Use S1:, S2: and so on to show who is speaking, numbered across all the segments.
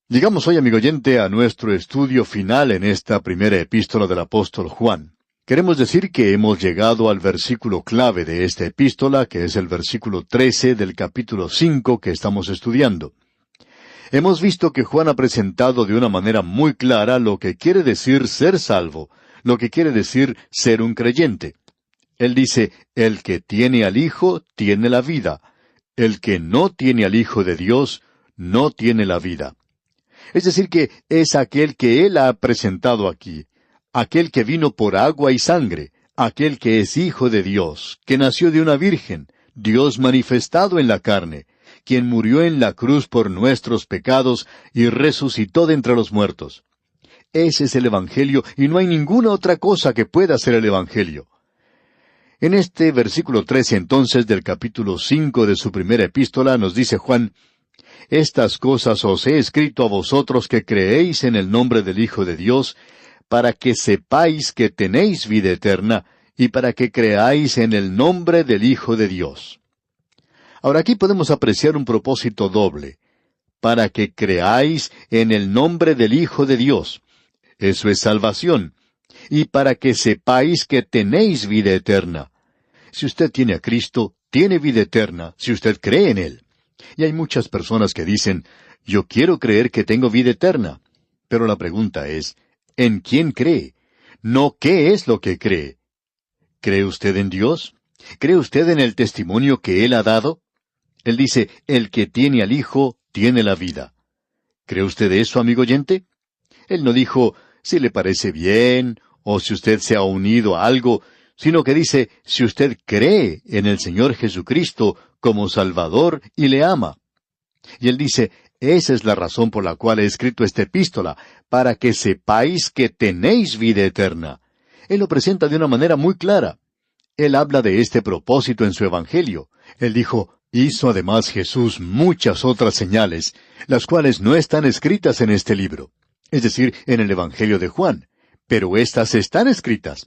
S1: Llegamos hoy, amigo oyente, a nuestro estudio final en esta primera epístola del apóstol Juan. Queremos decir que hemos llegado al versículo clave de esta epístola, que es el versículo 13 del capítulo 5 que estamos estudiando. Hemos visto que Juan ha presentado de una manera muy clara lo que quiere decir ser salvo, lo que quiere decir ser un creyente. Él dice, el que tiene al Hijo tiene la vida. El que no tiene al Hijo de Dios no tiene la vida. Es decir, que es aquel que Él ha presentado aquí, aquel que vino por agua y sangre, aquel que es Hijo de Dios, que nació de una virgen, Dios manifestado en la carne, quien murió en la cruz por nuestros pecados y resucitó de entre los muertos. Ese es el Evangelio y no hay ninguna otra cosa que pueda ser el Evangelio. En este versículo 13 entonces del capítulo 5 de su primera epístola nos dice Juan, estas cosas os he escrito a vosotros que creéis en el nombre del Hijo de Dios, para que sepáis que tenéis vida eterna, y para que creáis en el nombre del Hijo de Dios. Ahora aquí podemos apreciar un propósito doble, para que creáis en el nombre del Hijo de Dios. Eso es salvación. Y para que sepáis que tenéis vida eterna. Si usted tiene a Cristo, tiene vida eterna, si usted cree en Él. Y hay muchas personas que dicen, yo quiero creer que tengo vida eterna. Pero la pregunta es, ¿en quién cree? No qué es lo que cree. ¿Cree usted en Dios? ¿Cree usted en el testimonio que Él ha dado? Él dice, el que tiene al Hijo, tiene la vida. ¿Cree usted eso, amigo oyente? Él no dijo, si le parece bien, o si usted se ha unido a algo, sino que dice, si usted cree en el Señor Jesucristo como Salvador y le ama. Y él dice, esa es la razón por la cual he escrito esta epístola, para que sepáis que tenéis vida eterna. Él lo presenta de una manera muy clara. Él habla de este propósito en su Evangelio. Él dijo, hizo además Jesús muchas otras señales, las cuales no están escritas en este libro, es decir, en el Evangelio de Juan, pero éstas están escritas.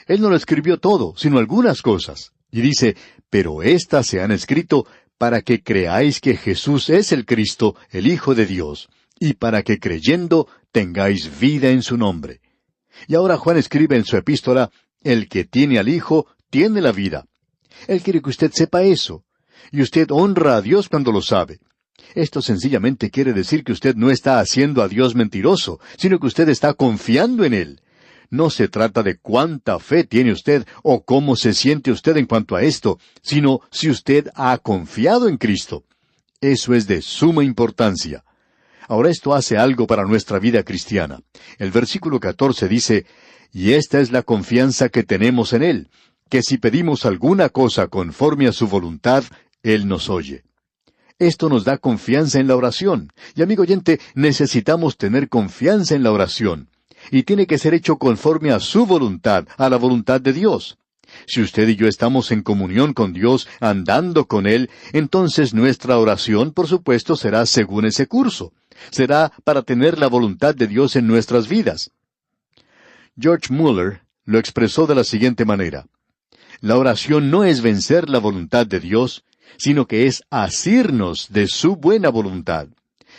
S1: Él no lo escribió todo, sino algunas cosas. Y dice, pero éstas se han escrito para que creáis que Jesús es el Cristo, el Hijo de Dios, y para que creyendo tengáis vida en su nombre. Y ahora Juan escribe en su epístola, el que tiene al Hijo tiene la vida. Él quiere que usted sepa eso. Y usted honra a Dios cuando lo sabe. Esto sencillamente quiere decir que usted no está haciendo a Dios mentiroso, sino que usted está confiando en Él. No se trata de cuánta fe tiene usted o cómo se siente usted en cuanto a esto, sino si usted ha confiado en Cristo. Eso es de suma importancia. Ahora esto hace algo para nuestra vida cristiana. El versículo 14 dice, y esta es la confianza que tenemos en Él, que si pedimos alguna cosa conforme a su voluntad, Él nos oye. Esto nos da confianza en la oración. Y amigo oyente, necesitamos tener confianza en la oración. Y tiene que ser hecho conforme a su voluntad, a la voluntad de Dios. Si usted y yo estamos en comunión con Dios, andando con Él, entonces nuestra oración, por supuesto, será según ese curso. Será para tener la voluntad de Dios en nuestras vidas. George Mueller lo expresó de la siguiente manera. La oración no es vencer la voluntad de Dios, sino que es asirnos de su buena voluntad.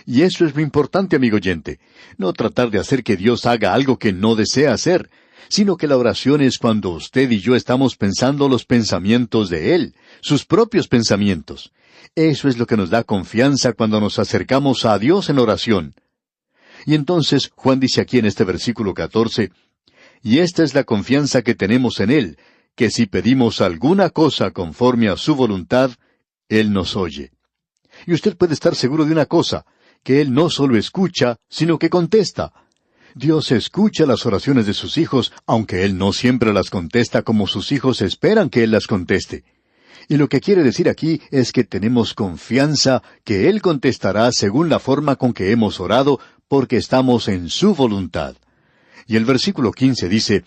S1: Y eso es lo importante, amigo oyente. No tratar de hacer que Dios haga algo que no desea hacer, sino que la oración es cuando usted y yo estamos pensando los pensamientos de Él, sus propios pensamientos. Eso es lo que nos da confianza cuando nos acercamos a Dios en oración. Y entonces Juan dice aquí en este versículo 14, y esta es la confianza que tenemos en Él, que si pedimos alguna cosa conforme a su voluntad, Él nos oye. Y usted puede estar seguro de una cosa, que Él no solo escucha, sino que contesta. Dios escucha las oraciones de sus hijos, aunque Él no siempre las contesta como sus hijos esperan que Él las conteste. Y lo que quiere decir aquí es que tenemos confianza que Él contestará según la forma con que hemos orado, porque estamos en su voluntad. Y el versículo 15 dice,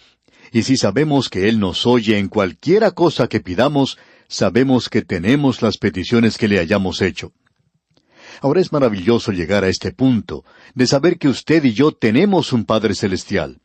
S1: y si sabemos que Él nos oye en cualquiera cosa que pidamos, sabemos que tenemos las peticiones que le hayamos hecho. Ahora es maravilloso llegar a este punto, de saber que usted y yo tenemos un Padre Celestial.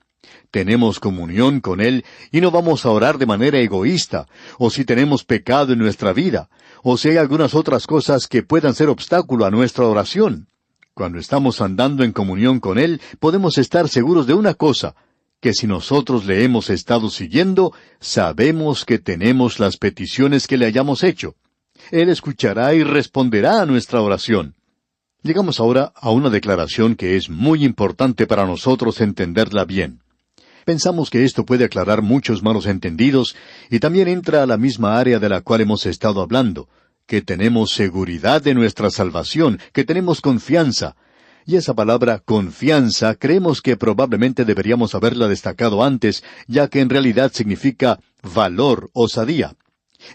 S1: Tenemos comunión con Él y no vamos a orar de manera egoísta, o si tenemos pecado en nuestra vida, o si hay algunas otras cosas que puedan ser obstáculo a nuestra oración. Cuando estamos andando en comunión con Él, podemos estar seguros de una cosa, que si nosotros le hemos estado siguiendo, sabemos que tenemos las peticiones que le hayamos hecho. Él escuchará y responderá a nuestra oración. Llegamos ahora a una declaración que es muy importante para nosotros entenderla bien. Pensamos que esto puede aclarar muchos malos entendidos y también entra a la misma área de la cual hemos estado hablando, que tenemos seguridad de nuestra salvación, que tenemos confianza. Y esa palabra confianza creemos que probablemente deberíamos haberla destacado antes, ya que en realidad significa valor, osadía.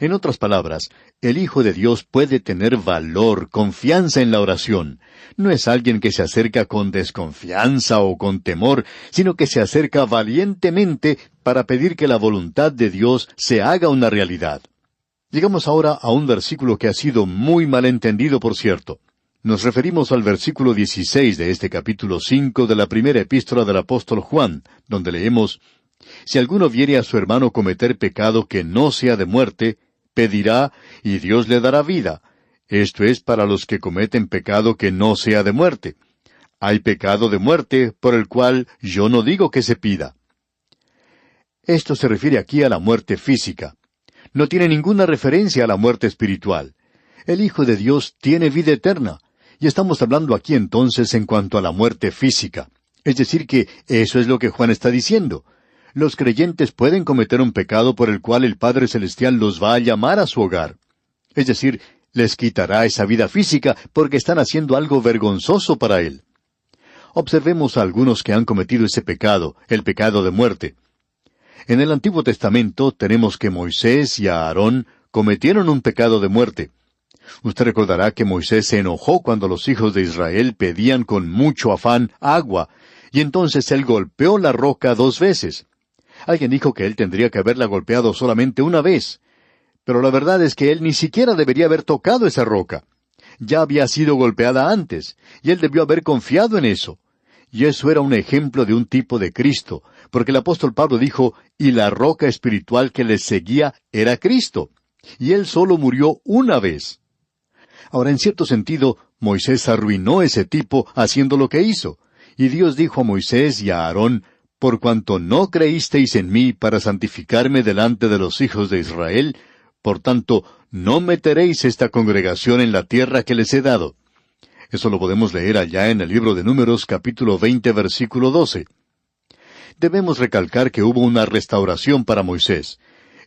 S1: En otras palabras, el Hijo de Dios puede tener valor, confianza en la oración. No es alguien que se acerca con desconfianza o con temor, sino que se acerca valientemente para pedir que la voluntad de Dios se haga una realidad. Llegamos ahora a un versículo que ha sido muy mal entendido, por cierto. Nos referimos al versículo 16 de este capítulo 5 de la primera epístola del apóstol Juan, donde leemos: Si alguno viere a su hermano cometer pecado que no sea de muerte, pedirá, y Dios le dará vida. Esto es para los que cometen pecado que no sea de muerte. Hay pecado de muerte, por el cual yo no digo que se pida. Esto se refiere aquí a la muerte física. No tiene ninguna referencia a la muerte espiritual. El Hijo de Dios tiene vida eterna, y estamos hablando aquí entonces en cuanto a la muerte física. Es decir que eso es lo que Juan está diciendo. Los creyentes pueden cometer un pecado por el cual el Padre Celestial los va a llamar a su hogar. Es decir, les quitará esa vida física porque están haciendo algo vergonzoso para Él. Observemos a algunos que han cometido ese pecado, el pecado de muerte. En el Antiguo Testamento tenemos que Moisés y Aarón cometieron un pecado de muerte. Usted recordará que Moisés se enojó cuando los hijos de Israel pedían con mucho afán agua, y entonces él golpeó la roca 2 veces. Alguien dijo que él tendría que haberla golpeado solamente una vez. Pero la verdad es que él ni siquiera debería haber tocado esa roca. Ya había sido golpeada antes, y él debió haber confiado en eso. Y eso era un ejemplo de un tipo de Cristo, porque el apóstol Pablo dijo, y la roca espiritual que les seguía era Cristo. Y él solo murió una vez. Ahora, en cierto sentido, Moisés arruinó ese tipo haciendo lo que hizo. Y Dios dijo a Moisés y a Aarón, por cuanto no creísteis en mí para santificarme delante de los hijos de Israel, por tanto, no meteréis esta congregación en la tierra que les he dado. Eso lo podemos leer allá en el libro de Números, capítulo 20, versículo 12. Debemos recalcar que hubo una restauración para Moisés.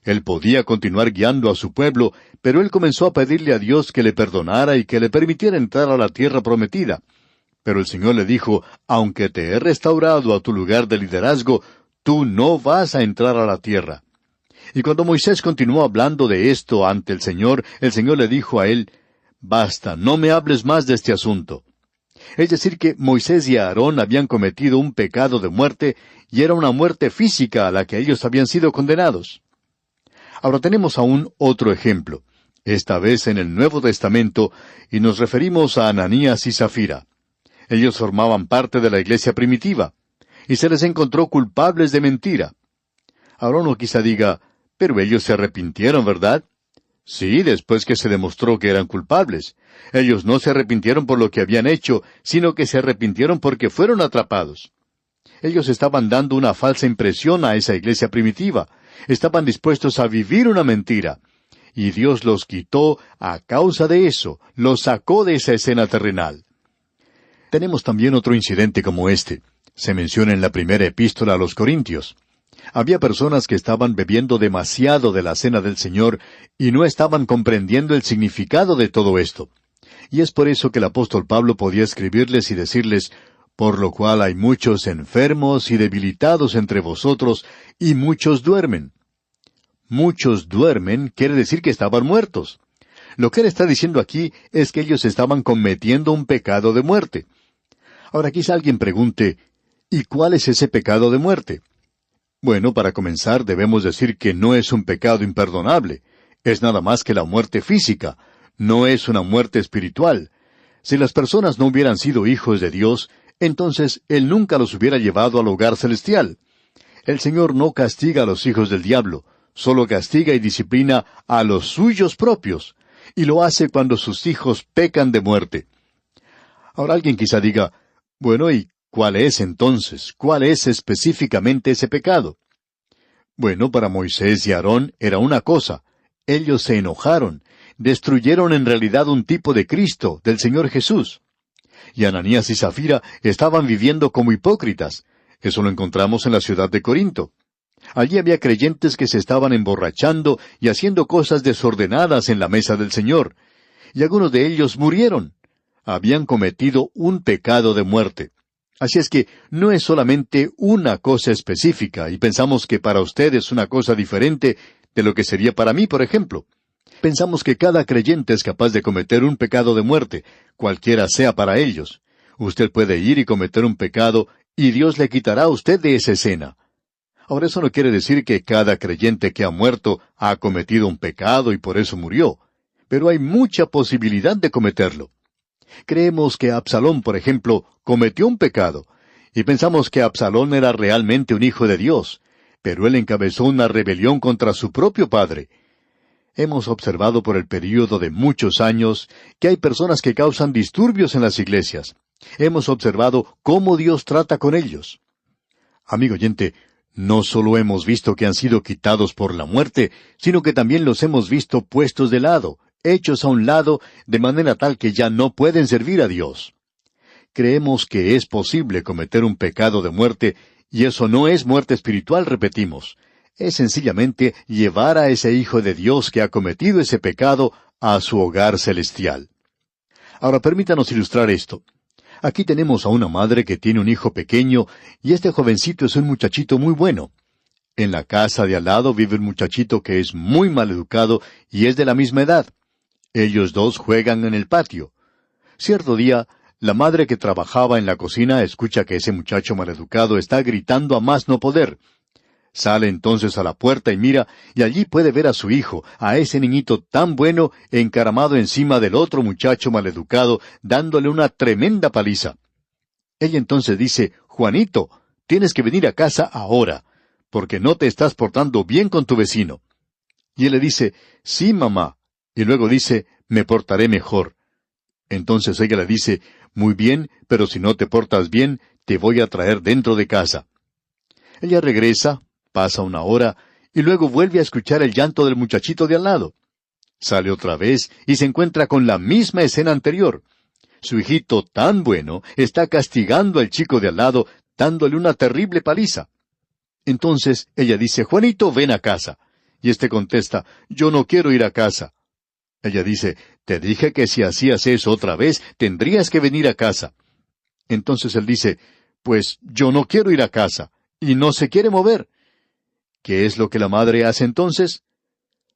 S1: Él podía continuar guiando a su pueblo, pero él comenzó a pedirle a Dios que le perdonara y que le permitiera entrar a la tierra prometida. Pero el Señor le dijo, aunque te he restaurado a tu lugar de liderazgo, tú no vas a entrar a la tierra. Y cuando Moisés continuó hablando de esto ante el Señor le dijo a él, basta, no me hables más de este asunto. Es decir que Moisés y Aarón habían cometido un pecado de muerte, y era una muerte física a la que ellos habían sido condenados. Ahora tenemos aún otro ejemplo, esta vez en el Nuevo Testamento, y nos referimos a Ananías y Zafira. Ellos formaban parte de la iglesia primitiva, y se les encontró culpables de mentira. Ahora uno quizá diga, pero ellos se arrepintieron, ¿verdad? Sí, después que se demostró que eran culpables. Ellos no se arrepintieron por lo que habían hecho, sino que se arrepintieron porque fueron atrapados. Ellos estaban dando una falsa impresión a esa iglesia primitiva. Estaban dispuestos a vivir una mentira. Y Dios los quitó a causa de eso, los sacó de esa escena terrenal. Tenemos también otro incidente como este. Se menciona en la primera epístola a los Corintios. Había personas que estaban bebiendo demasiado de la cena del Señor y no estaban comprendiendo el significado de todo esto. Y es por eso que el apóstol Pablo podía escribirles y decirles, por lo cual hay muchos enfermos y debilitados entre vosotros, y muchos duermen. Muchos duermen quiere decir que estaban muertos. Lo que él está diciendo aquí es que ellos estaban cometiendo un pecado de muerte. Ahora quizá alguien pregunte, ¿y cuál es ese pecado de muerte? Bueno, para comenzar debemos decir que no es un pecado imperdonable. Es nada más que la muerte física. No es una muerte espiritual. Si las personas no hubieran sido hijos de Dios, entonces Él nunca los hubiera llevado al hogar celestial. El Señor no castiga a los hijos del diablo, solo castiga y disciplina a los suyos propios, y lo hace cuando sus hijos pecan de muerte. Ahora alguien quizá diga, bueno, ¿y cuál es entonces? ¿Cuál es específicamente ese pecado? Bueno, para Moisés y Aarón era una cosa. Ellos se enojaron, destruyeron en realidad un tipo de Cristo, del Señor Jesús. Y Ananías y Zafira estaban viviendo como hipócritas. Eso lo encontramos en la ciudad de Corinto. Allí había creyentes que se estaban emborrachando y haciendo cosas desordenadas en la mesa del Señor. Y algunos de ellos murieron. Habían cometido un pecado de muerte. Así es que no es solamente una cosa específica, y pensamos que para usted es una cosa diferente de lo que sería para mí, por ejemplo. Pensamos que cada creyente es capaz de cometer un pecado de muerte, cualquiera sea para ellos. Usted puede ir y cometer un pecado, y Dios le quitará a usted de esa escena. Ahora eso no quiere decir que cada creyente que ha muerto ha cometido un pecado y por eso murió, pero hay mucha posibilidad de cometerlo. Creemos que Absalón, por ejemplo, cometió un pecado, y pensamos que Absalón era realmente un hijo de Dios, pero él encabezó una rebelión contra su propio padre. Hemos observado por el período de muchos años que hay personas que causan disturbios en las iglesias. Hemos observado cómo Dios trata con ellos. Amigo oyente, no solo hemos visto que han sido quitados por la muerte, sino que también los hemos visto puestos de lado, hechos a un lado, de manera tal que ya no pueden servir a Dios. Creemos que es posible cometer un pecado de muerte, y eso no es muerte espiritual, repetimos. Es sencillamente llevar a ese Hijo de Dios que ha cometido ese pecado a su hogar celestial. Ahora permítanos ilustrar esto. Aquí tenemos a una madre que tiene un hijo pequeño, y este jovencito es un muchachito muy bueno. En la casa de al lado vive un muchachito que es muy mal educado y es de la misma edad. Ellos dos juegan en el patio. Cierto día, la madre que trabajaba en la cocina escucha que ese muchacho maleducado está gritando a más no poder. Sale entonces a la puerta y mira, y allí puede ver a su hijo, a ese niñito tan bueno, encaramado encima del otro muchacho maleducado, dándole una tremenda paliza. Ella entonces dice, Juanito, tienes que venir a casa ahora, porque no te estás portando bien con tu vecino. Y él le dice, sí, mamá. Y luego dice, me portaré mejor. Entonces ella le dice, muy bien, pero si no te portas bien, te voy a traer dentro de casa. Ella regresa, pasa una hora, y luego vuelve a escuchar el llanto del muchachito de al lado. Sale otra vez y se encuentra con la misma escena anterior. Su hijito tan bueno está castigando al chico de al lado, dándole una terrible paliza. Entonces ella dice, Juanito, ven a casa. Y éste contesta, yo no quiero ir a casa. Ella dice, te dije que si hacías eso otra vez, tendrías que venir a casa. Entonces él dice, pues yo no quiero ir a casa, y no se quiere mover. ¿Qué es lo que la madre hace entonces?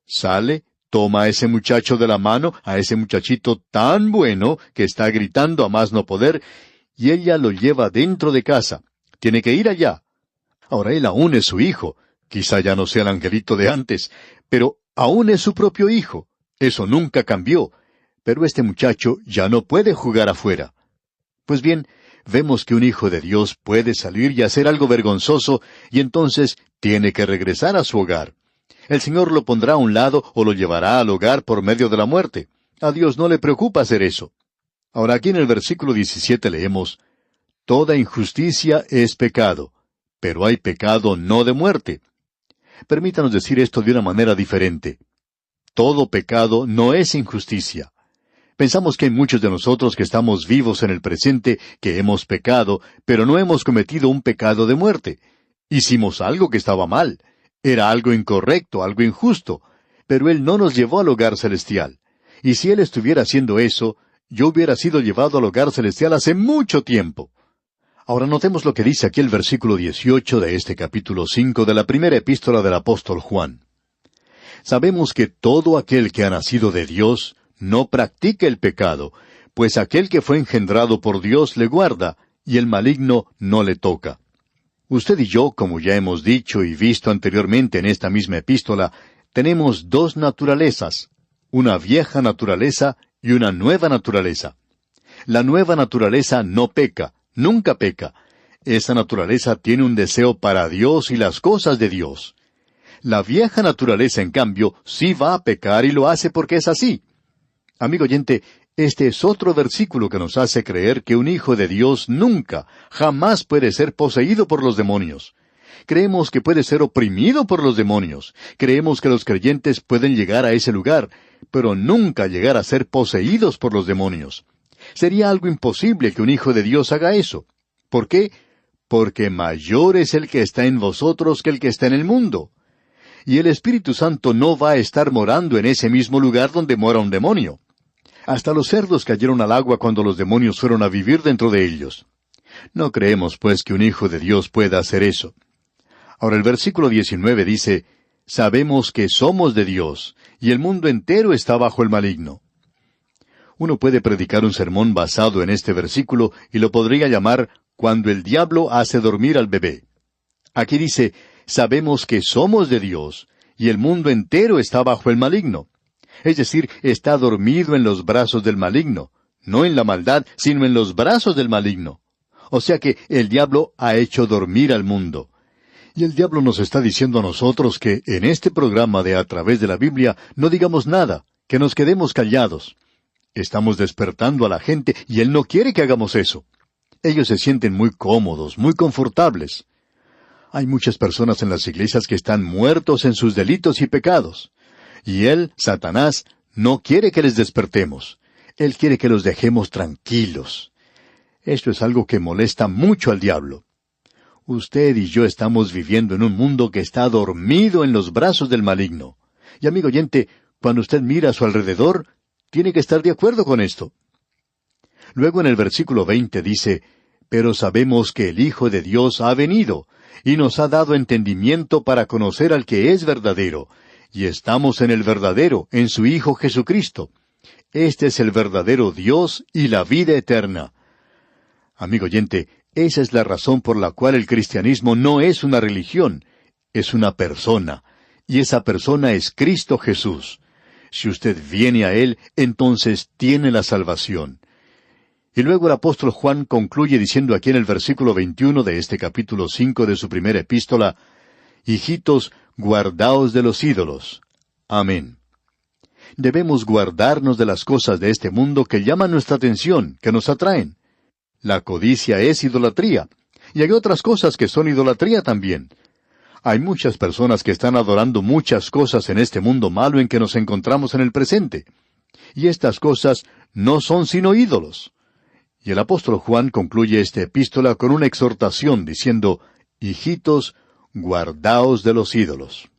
S1: Sale, toma a ese muchacho de la mano, a ese muchachito tan bueno que está gritando a más no poder, y ella lo lleva dentro de casa. Tiene que ir allá. Ahora él aún es su hijo. Quizá ya no sea el angelito de antes, pero aún es su propio hijo. Eso nunca cambió. Pero este muchacho ya no puede jugar afuera. Pues bien, vemos que un hijo de Dios puede salir y hacer algo vergonzoso, y entonces tiene que regresar a su hogar. El Señor lo pondrá a un lado o lo llevará al hogar por medio de la muerte. A Dios no le preocupa hacer eso. Ahora aquí en el versículo 17 leemos, toda injusticia es pecado, pero hay pecado no de muerte. Permítanos decir esto de una manera diferente. Todo pecado no es injusticia. Pensamos que hay muchos de nosotros que estamos vivos en el presente, que hemos pecado, pero no hemos cometido un pecado de muerte. Hicimos algo que estaba mal. Era algo incorrecto, algo injusto. Pero Él no nos llevó al hogar celestial. Y si Él estuviera haciendo eso, yo hubiera sido llevado al hogar celestial hace mucho tiempo. Ahora notemos lo que dice aquí el versículo 18 de este capítulo 5 de la primera epístola del apóstol Juan. Sabemos que todo aquel que ha nacido de Dios no practica el pecado, pues aquel que fue engendrado por Dios le guarda, y el maligno no le toca. Usted y yo, como ya hemos dicho y visto anteriormente en esta misma epístola, tenemos dos naturalezas, una vieja naturaleza y una nueva naturaleza. La nueva naturaleza no peca, nunca peca. Esa naturaleza tiene un deseo para Dios y las cosas de Dios. La vieja naturaleza, en cambio, sí va a pecar y lo hace porque es así. Amigo oyente, Este es otro versículo que nos hace creer que un hijo de Dios nunca, jamás puede ser poseído por los demonios. Creemos que puede ser oprimido por los demonios. Creemos que los creyentes pueden llegar a ese lugar, pero nunca llegar a ser poseídos por los demonios. Sería algo imposible que un hijo de Dios haga eso. ¿Por qué? Porque mayor es el que está en vosotros que el que está en el mundo. Y el Espíritu Santo no va a estar morando en ese mismo lugar donde mora un demonio. Hasta los cerdos cayeron al agua cuando los demonios fueron a vivir dentro de ellos. No creemos, pues, que un hijo de Dios pueda hacer eso. Ahora el versículo 19 dice, «Sabemos que somos de Dios, y el mundo entero está bajo el maligno». Uno puede predicar un sermón basado en este versículo y lo podría llamar «Cuando el diablo hace dormir al bebé». Aquí dice, «Sabemos que somos de Dios, y el mundo entero está bajo el maligno». Es decir, está dormido en los brazos del maligno, no en la maldad, sino en los brazos del maligno. O sea que el diablo ha hecho dormir al mundo. Y el diablo nos está diciendo a nosotros que en este programa de A Través de la Biblia no digamos nada, que nos quedemos callados. Estamos despertando a la gente y él no quiere que hagamos eso. Ellos se sienten muy cómodos, muy confortables. Hay muchas personas en las iglesias que están muertos en sus delitos y pecados. Y él, Satanás, no quiere que les despertemos. Él quiere que los dejemos tranquilos. Esto es algo que molesta mucho al diablo. Usted y yo estamos viviendo en un mundo que está dormido en los brazos del maligno. Y amigo oyente, cuando usted mira a su alrededor, tiene que estar de acuerdo con esto. Luego en el versículo 20 dice, «Pero sabemos que el Hijo de Dios ha venido, y nos ha dado entendimiento para conocer al que es verdadero, y estamos en el verdadero, en su Hijo Jesucristo. Este es el verdadero Dios y la vida eterna». Amigo oyente, esa es la razón por la cual el cristianismo no es una religión, es una persona, y esa persona es Cristo Jesús. Si usted viene a Él, entonces tiene la salvación. Y luego el apóstol Juan concluye diciendo aquí en el versículo 21 de este capítulo 5 de su primera epístola, «Hijitos, guardaos de los ídolos». Amén. Debemos guardarnos de las cosas de este mundo que llaman nuestra atención, que nos atraen. La codicia es idolatría, y hay otras cosas que son idolatría también. Hay muchas personas que están adorando muchas cosas en este mundo malo en que nos encontramos en el presente. Y estas cosas no son sino ídolos. Y el apóstol Juan concluye esta epístola con una exhortación diciendo, «Hijitos, guardaos de los ídolos».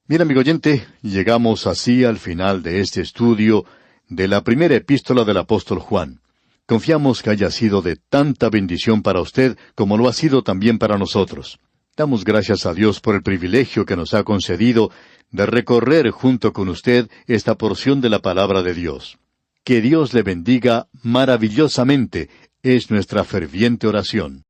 S1: Bien, amigo oyente, llegamos así al final de este estudio de la primera epístola del apóstol Juan. Confiamos que haya sido de tanta bendición para usted como lo ha sido también para nosotros. Damos gracias a Dios por el privilegio que nos ha concedido de recorrer junto con usted esta porción de la palabra de Dios. Que Dios le bendiga maravillosamente, es nuestra ferviente oración.